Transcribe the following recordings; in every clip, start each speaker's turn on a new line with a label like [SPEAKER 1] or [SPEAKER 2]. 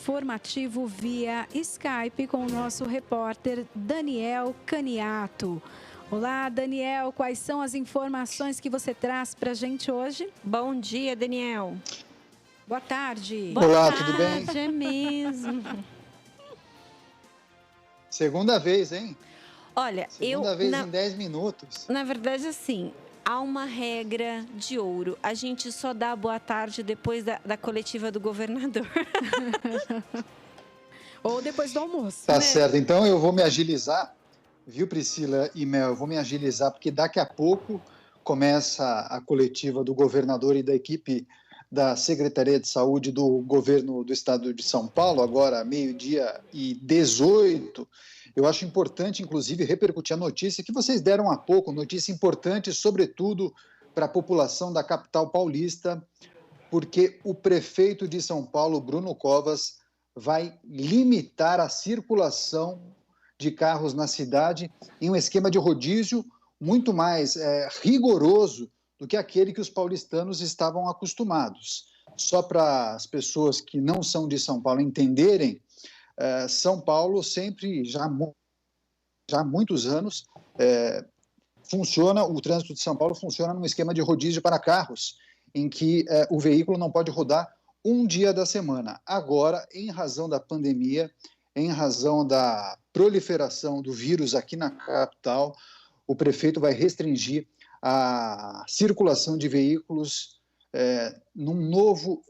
[SPEAKER 1] informativo via Skype com o nosso repórter Daniel Caniato. Olá, Daniel, quais são as informações que você traz para a gente hoje?
[SPEAKER 2] Bom dia, Daniel.
[SPEAKER 1] Boa tarde.
[SPEAKER 3] Olá,
[SPEAKER 2] Boa
[SPEAKER 3] tudo bem?
[SPEAKER 2] tarde, é mesmo.
[SPEAKER 3] Segunda vez, hein?
[SPEAKER 2] Olha,
[SPEAKER 3] Segunda vez em 10 minutos.
[SPEAKER 2] Na verdade, assim, há uma regra de ouro. A gente só dá boa tarde depois da coletiva do governador.
[SPEAKER 1] Ou depois do almoço.
[SPEAKER 3] Tá
[SPEAKER 1] né?
[SPEAKER 3] certo, então eu vou me agilizar, viu, Priscila e Mel? Eu vou me agilizar, porque daqui a pouco começa a coletiva do governador e da equipe da Secretaria de Saúde do governo do estado de São Paulo, agora 12h18. Eu acho importante, inclusive, repercutir a notícia que vocês deram há pouco, notícia importante, sobretudo para a população da capital paulista, porque o prefeito de São Paulo, Bruno Covas, vai limitar a circulação de carros na cidade em um esquema de rodízio muito mais rigoroso do que aquele que os paulistanos estavam acostumados. Só para as pessoas que não são de São Paulo entenderem, São Paulo sempre, já há muitos anos, o trânsito de São Paulo funciona num esquema de rodízio para carros, em que o veículo não pode rodar um dia da semana. Agora, em razão da pandemia, em razão da proliferação do vírus aqui na capital, o prefeito vai restringir a circulação de veículos num novo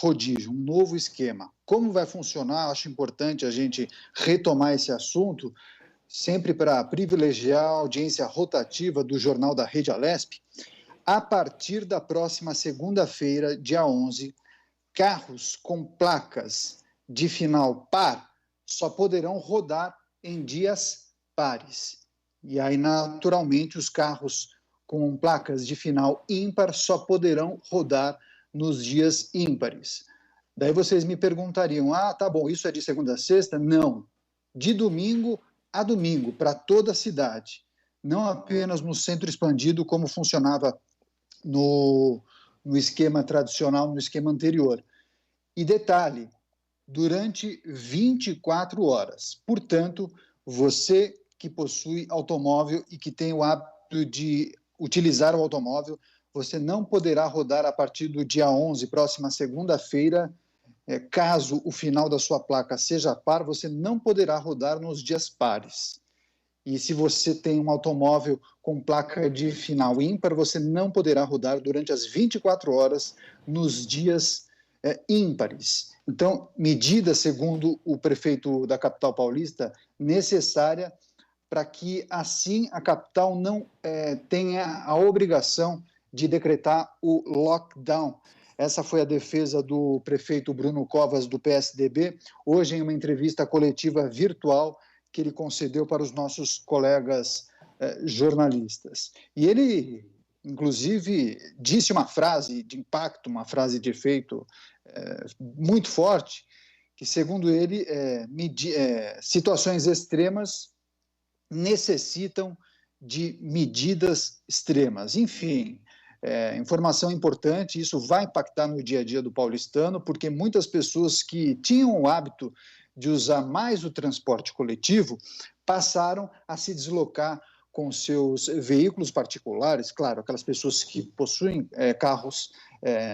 [SPEAKER 3] rodízio, um novo esquema. Como vai funcionar? Acho importante a gente retomar esse assunto, sempre para privilegiar a audiência rotativa do Jornal da Rede Alesp. A partir da próxima segunda-feira, dia 11, carros com placas de final par só poderão rodar em dias pares. E aí, naturalmente, os carros com placas de final ímpar só poderão rodar nos dias ímpares. Daí vocês me perguntariam, tá bom, isso é de segunda a sexta? Não, de domingo a domingo, para toda a cidade, não apenas no centro expandido, como funcionava no esquema tradicional, no esquema anterior. E detalhe, durante 24 horas. Portanto, você que possui automóvel e que tem o hábito de utilizar o automóvel, você não poderá rodar a partir do dia 11, próxima segunda-feira. Caso o final da sua placa seja par, você não poderá rodar nos dias pares. E se você tem um automóvel com placa de final ímpar, você não poderá rodar durante as 24 horas nos dias ímpares. Então, medida, segundo o prefeito da capital paulista, necessária para que, assim, a capital não tenha a obrigação de decretar o lockdown. Essa foi a defesa do prefeito Bruno Covas, do PSDB, hoje em uma entrevista coletiva virtual que ele concedeu para os nossos colegas jornalistas. E ele, inclusive, disse uma frase de impacto, uma frase de efeito muito forte, que, segundo ele, situações extremas necessitam de medidas extremas. Enfim, informação importante, isso vai impactar no dia a dia do paulistano, porque muitas pessoas que tinham o hábito de usar mais o transporte coletivo passaram a se deslocar com seus veículos particulares, claro, aquelas pessoas que possuem carros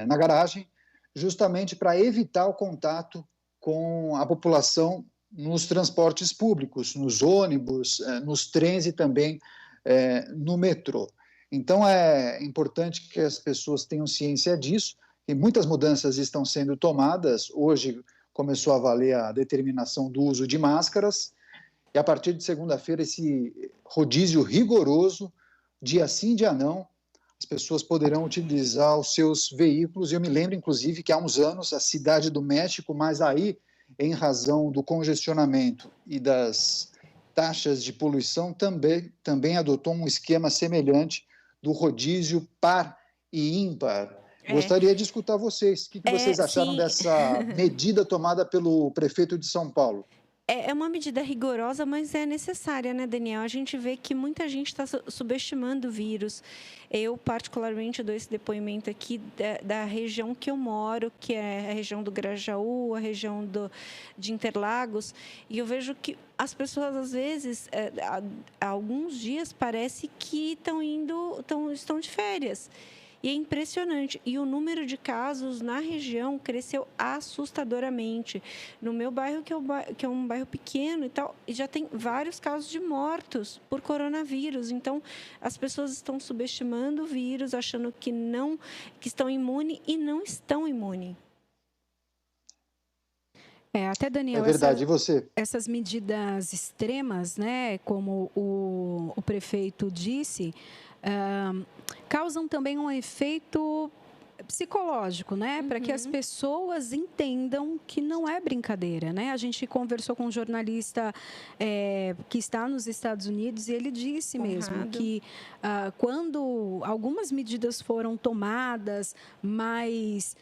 [SPEAKER 3] na garagem, justamente para evitar o contato com a população nos transportes públicos, nos ônibus, nos trens e também no metrô. Então, é importante que as pessoas tenham ciência disso, e muitas mudanças estão sendo tomadas. Hoje começou a valer a determinação do uso de máscaras, e a partir de segunda-feira, esse rodízio rigoroso, dia sim, dia não, as pessoas poderão utilizar os seus veículos. Eu me lembro, inclusive, que há uns anos a cidade do México, mas aí, em razão do congestionamento e das taxas de poluição, também adotou um esquema semelhante do rodízio par e ímpar. Gostaria de escutar vocês. O que vocês acharam
[SPEAKER 2] sim.
[SPEAKER 3] dessa medida tomada pelo prefeito de São Paulo?
[SPEAKER 2] É uma medida rigorosa, mas é necessária, né, Daniel? A gente vê que muita gente está subestimando o vírus. Eu, particularmente, dou esse depoimento aqui da região que eu moro, que é a região do Grajaú, a região de Interlagos, e eu vejo que as pessoas, às vezes, há alguns dias, parece que estão de férias. E é impressionante. E o número de casos na região cresceu assustadoramente. No meu bairro, que é um bairro pequeno e tal, já tem vários casos de mortos por coronavírus. Então, as pessoas estão subestimando o vírus, achando que estão imunes e não estão imunes.
[SPEAKER 1] Até, Daniel,
[SPEAKER 3] é verdade. E você?
[SPEAKER 1] Essas medidas extremas, né, como o prefeito disse, causam também um efeito psicológico, né, para que as pessoas entendam que não é brincadeira, né? A gente conversou com um jornalista que está nos Estados Unidos e ele disse mesmo que quando algumas medidas foram tomadas mais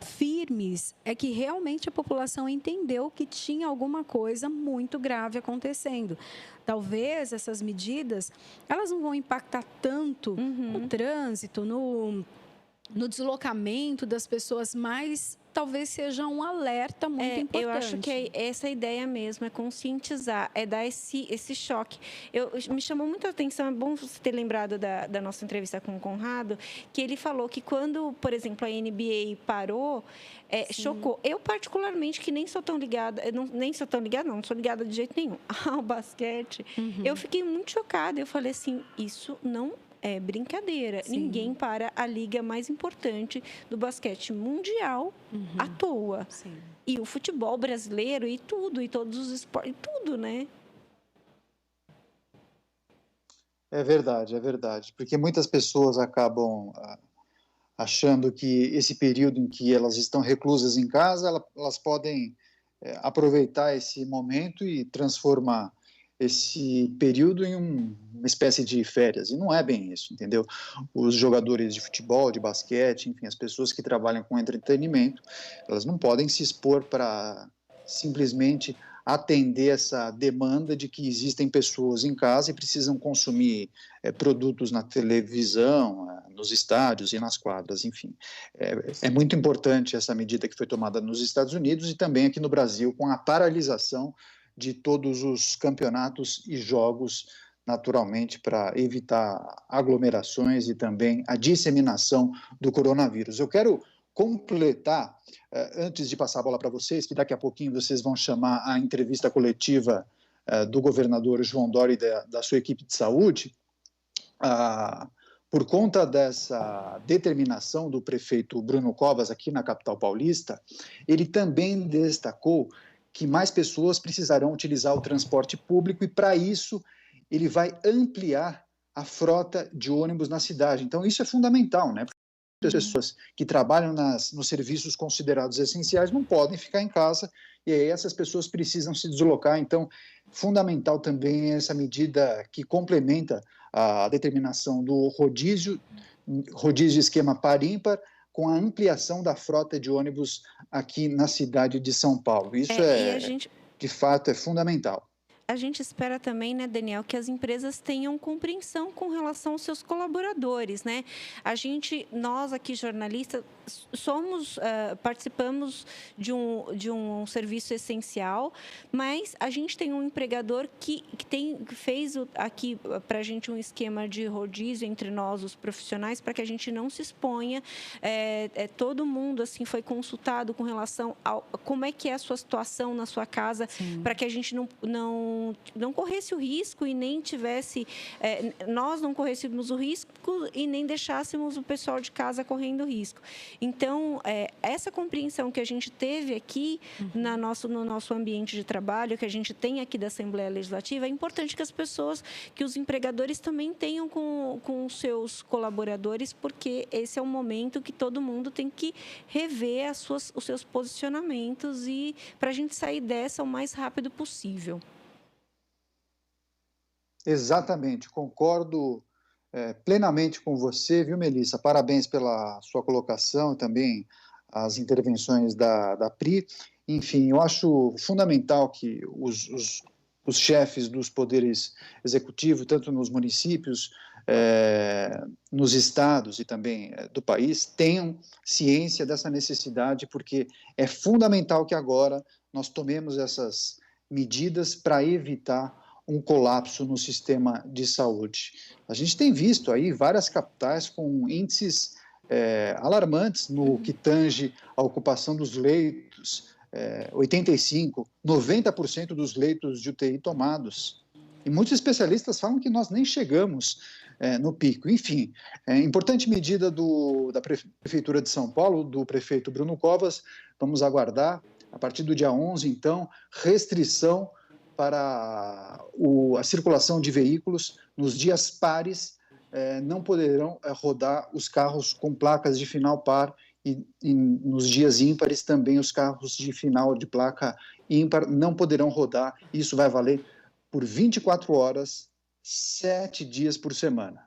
[SPEAKER 1] firmes, é que realmente a população entendeu que tinha alguma coisa muito grave acontecendo. Talvez essas medidas, elas não vão impactar tanto no trânsito, no deslocamento das pessoas, mas talvez seja um alerta muito importante.
[SPEAKER 2] Eu acho que é essa a ideia mesmo, é conscientizar, é dar esse choque. Me chamou muita atenção, é bom você ter lembrado da nossa entrevista com o Conrado, que ele falou que quando, por exemplo, a NBA parou, chocou. Eu, particularmente, que nem sou tão ligada, não sou ligada de jeito nenhum ao basquete, eu fiquei muito chocada. Eu falei assim, isso não é brincadeira. Sim. Ninguém para a liga mais importante do basquete mundial à toa. Sim. E o futebol brasileiro e tudo, e todos os esportes, tudo, né?
[SPEAKER 3] É verdade. Porque muitas pessoas acabam achando que esse período em que elas estão reclusas em casa, elas podem aproveitar esse momento e transformar esse período em uma espécie de férias, e não é bem isso, entendeu? Os jogadores de futebol, de basquete, enfim, as pessoas que trabalham com entretenimento, elas não podem se expor para simplesmente atender essa demanda de que existem pessoas em casa e precisam consumir produtos na televisão, nos estádios e nas quadras, enfim. É muito importante essa medida que foi tomada nos Estados Unidos e também aqui no Brasil, com a paralisação de todos os campeonatos e jogos, naturalmente, para evitar aglomerações e também a disseminação do coronavírus. Eu quero completar, antes de passar a bola para vocês, que daqui a pouquinho vocês vão chamar a entrevista coletiva do governador João Dória e da sua equipe de saúde, por conta dessa determinação do prefeito Bruno Covas aqui na capital paulista, ele também destacou que mais pessoas precisarão utilizar o transporte público e, para isso, ele vai ampliar a frota de ônibus na cidade. Então, isso é fundamental, né? Porque as pessoas que trabalham nos serviços considerados essenciais não podem ficar em casa e aí essas pessoas precisam se deslocar. Então, fundamental também essa medida que complementa a determinação do rodízio esquema par ímpar, com a ampliação da frota de ônibus aqui na cidade de São Paulo. Isso de fato, é fundamental.
[SPEAKER 2] A gente espera também, né, Daniel, que as empresas tenham compreensão com relação aos seus colaboradores, né? Nós aqui jornalistas, participamos de um serviço essencial, mas a gente tem um empregador que fez aqui para a gente um esquema de rodízio entre nós, os profissionais, para que a gente não se exponha. Todo mundo assim foi consultado com relação a como é que é a sua situação na sua casa, para que a gente não corresse o risco e nem tivesse, nós não corrêssemos o risco e nem deixássemos o pessoal de casa correndo risco. Então, essa compreensão que a gente teve aqui no nosso ambiente de trabalho, que a gente tem aqui da Assembleia Legislativa, é importante que os empregadores também tenham com os seus colaboradores, porque esse é um momento que todo mundo tem que rever os seus posicionamentos e para a gente sair dessa o mais rápido possível.
[SPEAKER 3] Exatamente, concordo plenamente com você, viu, Melissa? Parabéns pela sua colocação e também as intervenções da Pri. Enfim, eu acho fundamental que os chefes dos poderes executivos, tanto nos municípios, nos estados e também do país, tenham ciência dessa necessidade, porque é fundamental que agora nós tomemos essas medidas para evitar um colapso no sistema de saúde. A gente tem visto aí várias capitais com índices alarmantes no que tange a ocupação dos leitos, 85%, 90% dos leitos de UTI tomados. E muitos especialistas falam que nós nem chegamos no pico. Enfim, importante medida da Prefeitura de São Paulo, do prefeito Bruno Covas. Vamos aguardar, a partir do dia 11, então, restrição para a circulação de veículos nos dias pares, não poderão rodar os carros com placas de final par e nos dias ímpares também os carros de final de placa ímpar não poderão rodar. Isso vai valer por 24 horas, 7 dias por semana.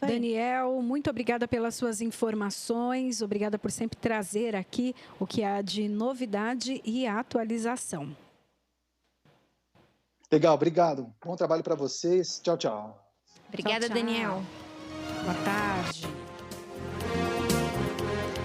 [SPEAKER 1] Daniel, muito obrigada pelas suas informações, obrigada por sempre trazer aqui o que há de novidade e atualização.
[SPEAKER 3] Legal, obrigado. Bom trabalho para vocês. Tchau, tchau.
[SPEAKER 2] Obrigada, tchau, tchau. Daniel.
[SPEAKER 1] Boa tarde.